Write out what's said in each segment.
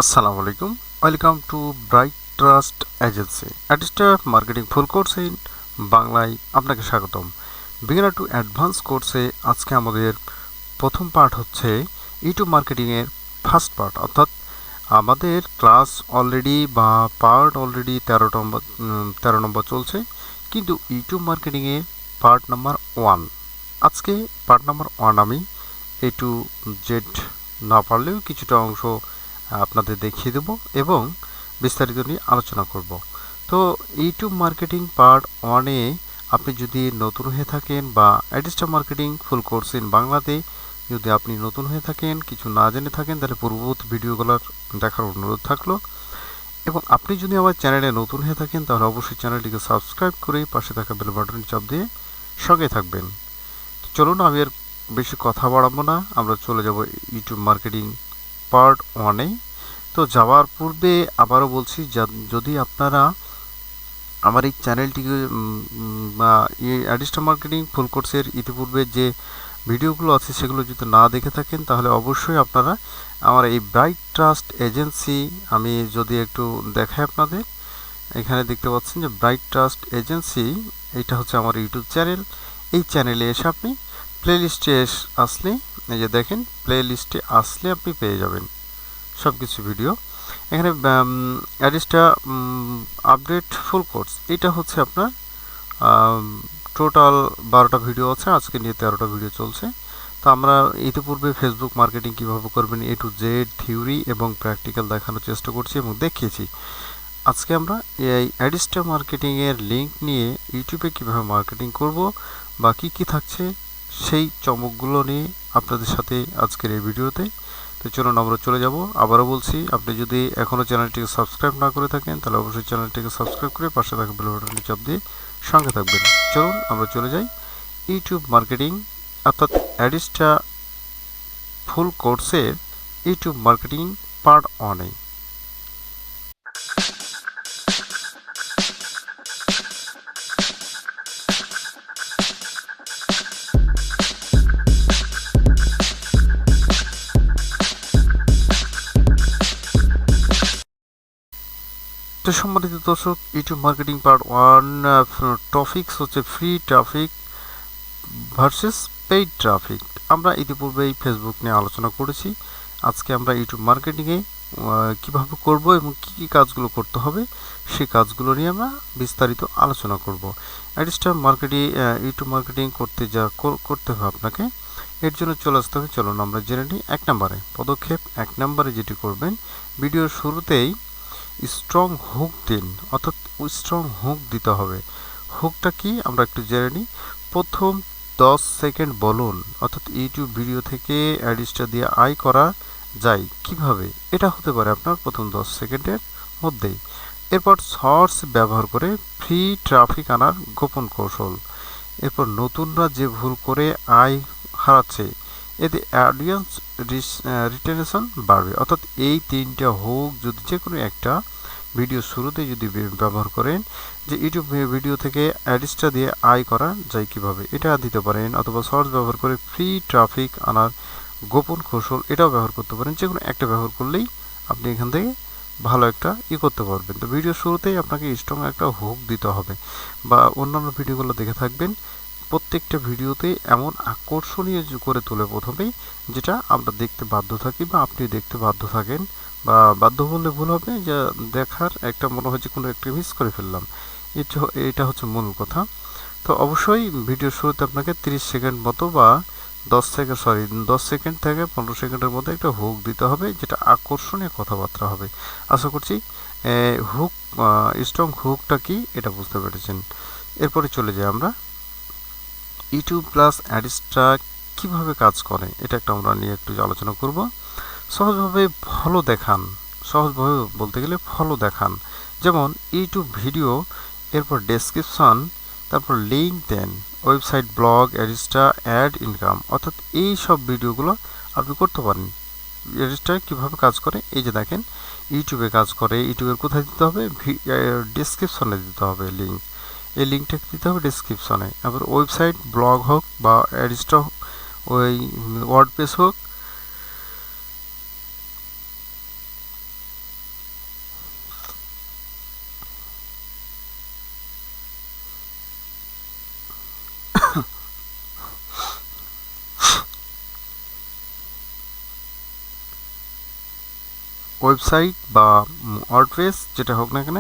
আসসালামু আলাইকুম, welcome to Bright Trust Agency অ্যাডিস্টার মার্কেটিং ফুল কোর্স ইন বাংলায় আপনাকে স্বাগতম। বিগিনার টু অ্যাডভান্স কোর্সে আজকে আমাদের প্রথম পার্ট হচ্ছে ইউটিউব মার্কেটিংয়ের ফার্স্ট পার্ট, অর্থাৎ আমাদের ক্লাস অলরেডি বা পার্ট অলরেডি 13 নম্বর চলছে, কিন্তু ইউটিউব মার্কেটিংয়ে পার্ট নাম্বার 1। আজকে পার্ট নাম্বার 1 আমি এ টু জেড না পারলেও কিছুটা অংশ আপনাদের দেখিয়ে দেব এবং বিস্তারিত নিয়ে আলোচনা করব। তো ইউটিউব মার্কেটিং পার্ট 1-এ আপনি যদি নতুন হয়ে থাকেন বা অ্যাডিস্টার মার্কেটিং ফুল কোর্স ইন বাংলাতে যদি আপনি নতুন হয়ে থাকেন, কিছু না জেনে থাকেন, তাহলে পূর্ববর্তী ভিডিওগুলোর দেখার অনুরোধ থাকলো। এবং আপনি যদি আমার চ্যানেলে নতুন হয়ে থাকেন তাহলে অবশ্যই চ্যানেলটিকে সাবস্ক্রাইব করে পাশে থাকা বেল বাটনটি চাপ দিয়ে সঙ্গে থাকবেন। চলুন আমি আর বেশি কথা বাড়াবো না, আমরা চলে যাব ইউটিউব মার্কেটিং পার্ট 1-এ। তো যাওয়ার পূর্বে আবারও বলছি, যদি আপনারা আমার এই চ্যানেলটিকে অ্যাডিস্টার মার্কেটিং ফুল কোর্সের ইতিপূর্বে যে ভিডিওগুলো আছে সেগুলো যদি না দেখে থাকেন তাহলে অবশ্যই আপনারা আমার এই ব্রাইট ট্রাস্ট এজেন্সি, আমি যদি একটু দেখাই আপনাদের, এখানে দেখতে পাচ্ছেন যে ব্রাইট ট্রাস্ট এজেন্সি, এটা হচ্ছে আমার ইউটিউব চ্যানেল। এই চ্যানেলে এসে আপনি প্লে লিস্টে আসলে, এই যে দেখেন, প্লে লিস্টে আসলে আপনি পেয়ে যাবেন সব কিছু ভিডিও। এখানে অ্যাডিস্টা আপডেট ফুল কোর্স, এটা হচ্ছে আপনার টোটাল 12টা ভিডিও আছে, আজকে নিয়ে 13টা ভিডিও চলছে। তো আমরা ইতিপূর্বে ফেসবুক মার্কেটিং কীভাবে করবেন এ টু জেড থিওরি এবং প্র্যাকটিক্যাল দেখানোর চেষ্টা করছি এবং দেখিয়েছি। আজকে আমরা এই অ্যাডিস্টা মার্কেটিংয়ের লিঙ্ক নিয়ে ইউটিউবে কীভাবে মার্কেটিং করব বা কী কী থাকছে সেই চমকগুলো নিয়ে আপনাদের সাথে আজকের এই ভিডিওতে। তো চলুন আমরা চলে যাব। আবারও বলছি, আপনি যদি এখনও চ্যানেলটিকে সাবস্ক্রাইব না করে থাকেন তাহলে অবশ্যই চ্যানেলটিকে সাবস্ক্রাইব করে পাশে থাকা বেল বাটনটি চাপ দিয়ে সঙ্গে থাকবেন। চলুন আমরা চলে যাই ইউটিউব মার্কেটিং অর্থাৎ অ্যাডিস্টা ফুল কোর্সের ইউটিউব মার্কেটিং পার্ট 1-এ। তো সম্মানিত দর্শক, ইউটিউব মার্কেটিং পার্ট 1 টপিকস হচ্ছে free traffic versus paid traffic. আমরা ইতিপূর্বেই ফেসবুক নিয়ে আলোচনা করেছি। আজকে আমরা ইউটিউব মার্কেটিংয়ে কীভাবে করব এবং কী কী কাজগুলো করতে হবে সেই কাজগুলো নিয়ে আমরা বিস্তারিত আলোচনা করব। অ্যাডিস্টার মার্কেটিং ইউটিউব মার্কেটিং করতে হবে আপনাকে, এর জন্য চলে আসতে হবে। চলুন আমরা জেনে নিই। 1 নম্বরে পদক্ষেপ 1 নম্বরে যেটি করবেন, ভিডিওর শুরুতেই স্ট্রং হুক দিন, অর্থাৎ স্ট্রং হুক দিতে হবে। হুকটা কি আমরা একটু জেনে নিই। প্রথম 10 সেকেন্ড বলুন, অর্থাৎ ইউটিউব ভিডিও থেকে অ্যাডিস্টা দিয়ে আয় করা যায় কিভাবে, এটা হতে পারে আপনার প্রথম 10 সেকেন্ডের মধ্যেই। এরপর শর্টস ব্যবহার করে ফ্রি ট্রাফিক আনার গোপন কৌশল। এরপর নতুনরা যে ভুল করে আয় হারাচ্ছে, এতে অডিয়েন্স রিটেনশন বাড়বে। অর্থাৎ এই 3টা হুক যদি যে কোনো একটা ভিডিও শুরুতে যদি ব্যবহার করেন, যে ইউটিউব ভিডিও থেকে অ্যাডিস্টা দিয়ে আয় করা যায় কিভাবে, এটা দিতে পারেন। অথবা সার্চ ব্যবহার করে ফ্রি ট্রাফিক আনার গোপন কৌশল, এটাও ব্যবহার করতে পারেন। যে কোনো একটা ব্যবহার করলেই আপনি এখান থেকে ভালো একটা করতে পারবেন। তো ভিডিও শুরুতেই আপনাকে স্ট্রং একটা হুক দিতে হবে, বা অন্যান্য ভিডিওগুলো দেখে থাকবেন, প্রত্যেকটা ভিডিওতে এমন আকর্ষণীয় করে তোলে প্রথমেই, যেটা আমরা দেখতে বাধ্য থাকি বা আপনি দেখতে বাধ্য থাকেন, বা বাধ্য বললে ভুল হবে, যে দেখার একটা মনে হয় যে কোনো একটা মিস করে ফেললাম, এটা হচ্ছে মূল কথা। তো অবশ্যই ভিডিওর শুরুতে আপনাকে 30 সেকেন্ড মতো বা 10 সেকেন্ড থেকে 15 সেকেন্ডের মধ্যে একটা হুক দিতে হবে, যেটা আকর্ষণীয় কথাবার্তা হবে। আশা করছি হুক স্ট্রং হুকটা কি এটা বুঝতে পেরেছেন। এরপরে চলে যাই আমরা ইউটিউব প্লাস অ্যাডসটা কীভাবে কাজ করে, এটা একটা আমরা নিয়ে একটু আলোচনা করব। সহজভাবে ফলো দেখান, সহজভাবে বলতে গেলে ফলো দেখান। যেমন ইউটিউব ভিডিও, এরপর ডেসক্রিপশন, তারপর লিঙ্ক দেন, ওয়েবসাইট, ব্লগ, অ্যাডসটা, অ্যাড ইনকাম, অর্থাৎ এই সব ভিডিওগুলো আপনি করতে পারেন। অ্যাডসটা কীভাবে কাজ করে, এই যে দেখেন ইউটিউবে কাজ করে। ইউটিউবের কোথায় দিতে হবে, ডেসক্রিপশনে দিতে হবে লিঙ্ক, এই লিঙ্কটা দিতে হবে ডেসক্রিপশনে। আবার ওয়েবসাইট, ব্লগ হোক বা অ্যাডসটা হোক, ওই ওয়ার্ডপ্রেস হোক, ওয়েবসাইট বা ওয়ার্ডপ্রেস যেটা হোক না কেন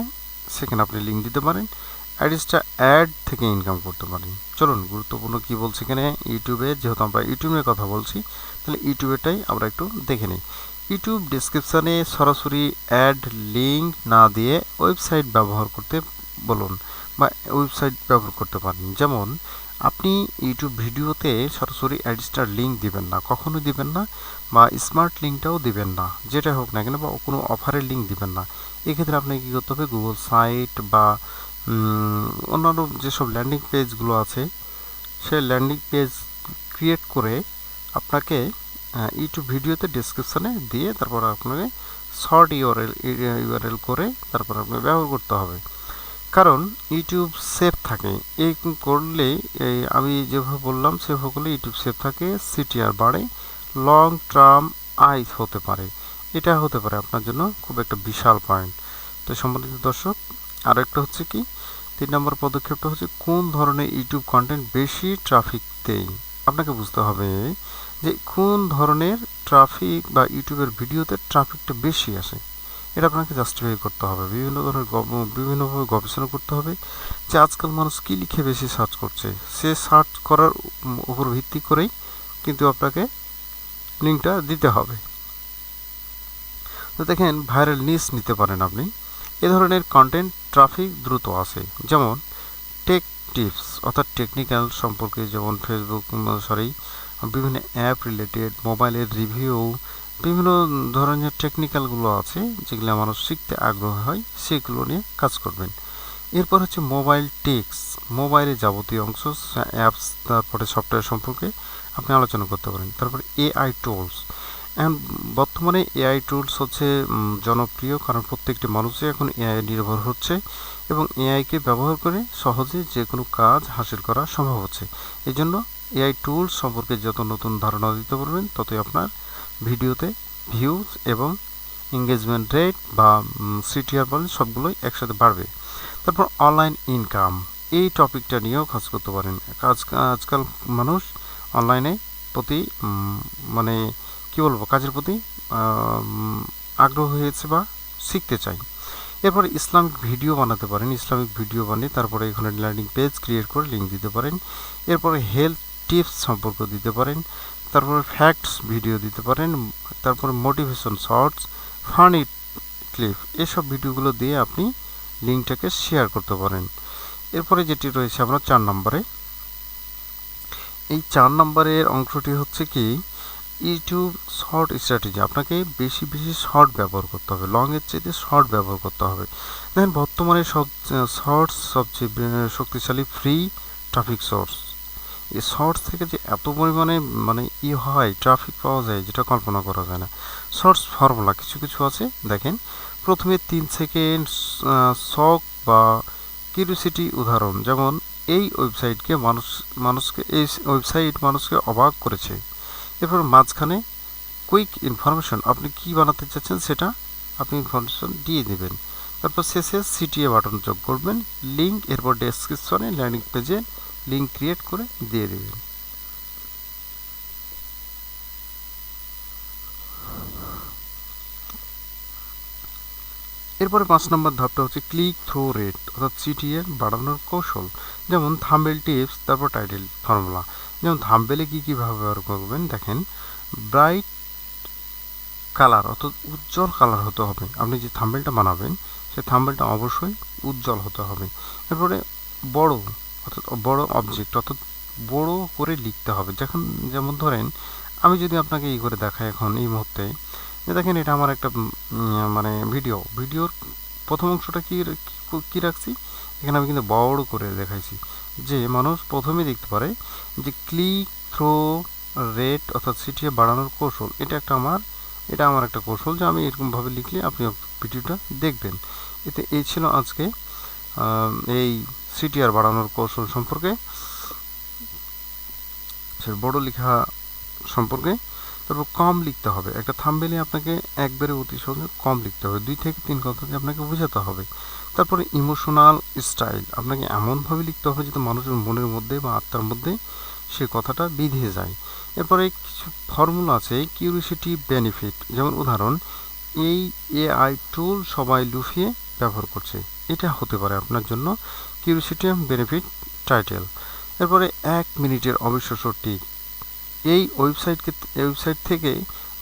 সেখানে আপনি লিঙ্ক দিতে পারেন। অ্যাডিসটা অ্যাড থেকে ইনকাম করতে পারেন। চলুন গুরুত্বপূর্ণ কি বলছি এখানে ইউটিউবে, যেহেতু আমরা ইউটিউবের কথা বলছি তাহলে ইউটিউবেরটাই আমরা একটু দেখে নিই। ইউটিউব ডেসক্রিপশানে সরাসরি অ্যাড লিঙ্ক না দিয়ে ওয়েবসাইট ব্যবহার করতে বলুন বা ওয়েবসাইট ব্যবহার করতে পারেন। যেমন আপনি ইউটিউব ভিডিওতে সরাসরি অ্যাডিস্টার লিঙ্ক দিবেন না, কখনোই দিবেন না, বা স্মার্ট লিঙ্কটাও দিবেন না, যেটা হোক না কেন, বা কোনো অফারের লিঙ্ক দিবেন না। এক্ষেত্রে আপনাকে কী করতে হবে, গুগল সাইট বা অন্যান্য যেসব ল্যান্ডিং পেজগুলো আছে সেই ল্যান্ডিং পেজ ক্রিয়েট করে আপনাকে ইউটিউব ভিডিওতে ডেসক্রিপশানে দিয়ে তারপর আপনাকে শর্ট ইউআরএল করে তারপর আপনাকে ব্যবহার করতে হবে। কারণ ইউটিউব সেফ থাকে, এই করলে আমি যেভাবে বললাম সেভাবে করলে ইউটিউব সেফ থাকে, সিটিআর বাড়ে, লং টার্ম আয় হতে পারে। এটা হতে পারে আপনার জন্য খুব একটা বিশাল পয়েন্ট। তো সম্মানিত দর্শক, আর একটা হচ্ছে কি 3 নম্বর পদক্ষেপটা হচ্ছে কোন ধরনের ইউটিউব কন্টেন্ট বেশি ট্রাফিক দেয়। আপনাকে বুঝতে হবে যে কোন ধরনের ট্রাফিক বা ইউটিউবের ভিডিওতে ট্রাফিকটা বেশি আসে, এটা আপনাকে জাস্টিফাই করতে হবে। বিভিন্নভাবে গবেষণা করতে হবে যে আজকাল মানুষ কী লিখে বেশি সার্চ করছে, সে সার্চ করার উপর ভিত্তি করেই কিন্তু আপনাকে লিঙ্কটা দিতে হবে। তো দেখেন ভাইরাল নিউজ নিতে পারেন আপনি, এ ধরনের কন্টেন্ট ট্রাফিক দ্রুত আসে। যেমন টেক টিপস অর্থাৎ টেকনিক্যাল সম্পর্কে, যেমন বিভিন্ন অ্যাপ রিলেটেড, মোবাইলের রিভিউ, বিভিন্ন ধরনের টেকনিক্যালগুলো আছে যেগুলো মানুষ শিখতে আগ্রহ হয়, সেগুলো নিয়ে কাজ করবেন। এরপর হচ্ছে মোবাইল টেক্স, মোবাইলে যাবতীয় অংশ, অ্যাপস, তারপরে সফটওয়্যার সম্পর্কে আপনি আলোচনা করতে পারেন। তারপরে এআই টুলস, এখন বর্তমানে এআই টুলস হচ্ছে জনপ্রিয়, কারণ প্রত্যেকটি মানুষই এখন এআই নির্ভর হচ্ছে এবং এআইকে ব্যবহার করে সহজে যে কোনো কাজ হাসিল করা সম্ভব হচ্ছে। এই জন্য এআই টুলস সম্পর্কে যত নতুন ধারণা দিতে পারবেন ততই আপনার ভিডিওতে ভিউজ এবং এঙ্গেজমেন্ট রেট বা সিটিআর বলেন সবগুলোই একসাথে বাড়বে। তারপর অনলাইন ইনকাম, এই টপিকটা নিয়েও কাজ করতে পারেন। আজকাল মানুষ অনলাইনে প্রতি মানে কী বলবো, কাজের প্রতি আগ্রহ হয়েছে বা শিখতে চাই। এরপরে ইসলামিক ভিডিও বানাতে পারেন, ইসলামিক ভিডিও বানিয়ে তারপরে এখানে ল্যান্ডিং পেজ ক্রিয়েট করে লিঙ্ক দিতে পারেন। এরপরে হেলথ টিপস সম্পর্ক দিতে পারেন, তারপরে ফ্যাক্টস ভিডিও দিতে পারেন, তারপরে মোটিভেশন শর্টস, ফানি ক্লিপ, এসব ভিডিওগুলো দিয়ে আপনি লিঙ্কটাকে শেয়ার করতে পারেন। এরপরে যেটি রয়েছে আমরা 4 নম্বরে, এই 4 নম্বরের অংশটি হচ্ছে কি ইউটিউব শর্ট স্ট্র্যাটেজি। আপনাকে বেশি বেশি শর্ট ব্যবহার করতে হবে, লংয়ের চাইতে শর্ট ব্যবহার করতে হবে। দেখেন বর্তমানে শর্টস সবচেয়ে শক্তিশালী ফ্রি ট্রাফিক সোর্স। এই শর্টস থেকে যে এত পরিমাণে হয়, ট্রাফিক পাওয়া যায় যেটা কল্পনা করা যায় না। শর্টস ফর্মুলা কিছু কিছু আছে, দেখেন প্রথমে 3 সেকেন্ড শক বা কিউরিওসিটি উদাহরণ, যেমন এই ওয়েবসাইটকে মানুষকে অবাক করেছে। এরপর মাঝখানে কুইক ইনফরমেশন, আপনি কি বানাতে চাচ্ছেন সেটা আপনি ইনফরমেশন দিয়ে দেবেন। তারপর শেষে সিটিএ বাটন যোগ করবেন, লিঙ্ক, এরপর ডেসক্রিপশনে ল্যান্ডিং পেজে লিঙ্ক ক্রিয়েট করে দিয়ে দেবেন। এরপরে 5 নম্বর ধাপটা হচ্ছে ক্লিক থ্রু রেট অর্থাৎ সিটিএ বাড়ানোর কৌশল। যেমন থাম্বনেল টিপস, তারপর টাইটেল ফর্মুলা। যেমন থাম্বনেলে কী ব্যবহার করবেন, দেখেন ব্রাইট কালার অর্থাৎ উজ্জ্বল কালার হতে হবে। আপনি যে থাম্বনেলটা বানাবেন সেই থাম্বনেলটা অবশ্যই উজ্জ্বল হতে হবে। এরপরে বড় অর্থাৎ বড় অবজেক্ট অর্থাৎ বড় করে লিখতে হবে। যেমন ধরেন আমি যদি আপনাকে এই করে দেখাই এখন এই মুহূর্তে, যে দেখেন এটা আমার একটা ভিডিওর প্রথম অংশটা কি রাখছি, এখানে আমি কিন্তু বড় করে দেখাইছি যে মানুষ প্রথমে দেখতে পারে যে ক্লিক থ্রু রেট অর্থাৎ সিটিএ বাড়ানোর কৌশল। এটা আমার একটা কৌশল যে আমি এরকমভাবে লিখলে আপনি ভিডিওটা দেখবেন। এই ছিল আজকে এই সিটিআর বাড়ানোর কৌশল সম্পর্কে, বড় লেখা সম্পর্কে। তারপর কম লিখতে হবে, একটা থাম্বনেলে আপনাকে একবারে অতি সহজে কম লিখতে হবে, 2 থেকে 3 কথাকে আপনাকে বোঝাতে হবে। তারপরে ইমোশনাল স্টাইল, আপনাকে এমনভাবে লিখতে হবে যাতে মানুষের মনের মধ্যে বা আত্মার মধ্যে সে কথাটা বিধে যায়। এরপরে কিছু ফর্মুলা আছে, কিউরিওসিটি বেনিফিট, যেমন উদাহরণ এই এআই টুল সবাই লুফিয়ে ব্যবহার করছে। এটা হতে পারে আপনার জন্য কিউরিসিটি বেনিফিট টাইটেল। এরপরে 1 মিনিটের অবিশ্বাস্য টিক। এই ওয়েবসাইট থেকে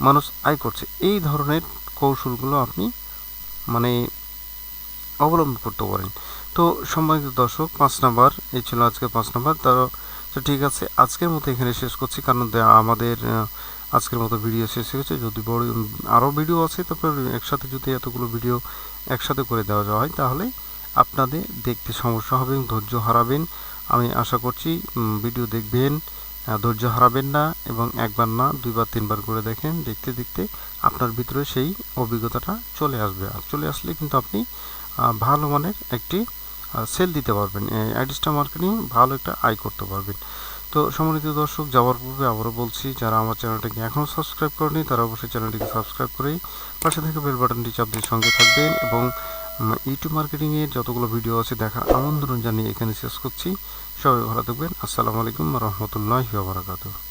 মানুষ আয় করছে। এই ধরনের কৌশলগুলো আপনি মানে অবলম্বন করতে পারেন। তো সম্মানিত দর্শক, 5 নাম্বার এই ছিল আজকে 5 নাম্বার। তো ঠিক আছে, আজকের মতো এখানে শেষ করছি, কারণ আমাদের আজকের মতো ভিডিও শেষ হয়ে গেছে। যদি বড় আরও ভিডিও আছে, তারপর একসাথে যদি এতগুলো ভিডিও একসাথে করে দেওয়া হয় তাহলে আপনাদের দেখতে সমস্যা হবে এবং ধৈর্য হারাবেন। আমি আশা করছি ভিডিও দেখবেন, ধৈর্য হারাবেন না এবং একবার না 2বার 3বার করে দেখেন। দেখতে দেখতে আপনার ভিতরে সেই অভিজ্ঞতাটা চলে আসবে। আর চলে আসলে কিন্তু আপনি ভালো মানের একটি সেল দিতে পারবেন, অ্যাডিস্টা মার্কেটিং ভালো একটা আয় করতে পারবেন। তো সম্মানিত দর্শক, যাওয়ার পূর্বে আবারও বলছি, যারা আমার চ্যানেলটাকে এখনও সাবস্ক্রাইব করেনি তারা অবশ্যই চ্যানেলটিকে সাবস্ক্রাইব করেই পাশে থেকে বেল বাটনটি চাপ দিয়ে সঙ্গে থাকবেন এবং ইউটিউব মার্কেটিংয়ের যতগুলো ভিডিও আছে দেখার আমন্ত্রণ জানিয়ে এখানে শেষ করছি। সবাই ভালো থাকবেন। আসসালামু আলাইকুম রহমতুল্লাহি ওয়া বারাকাতুহু।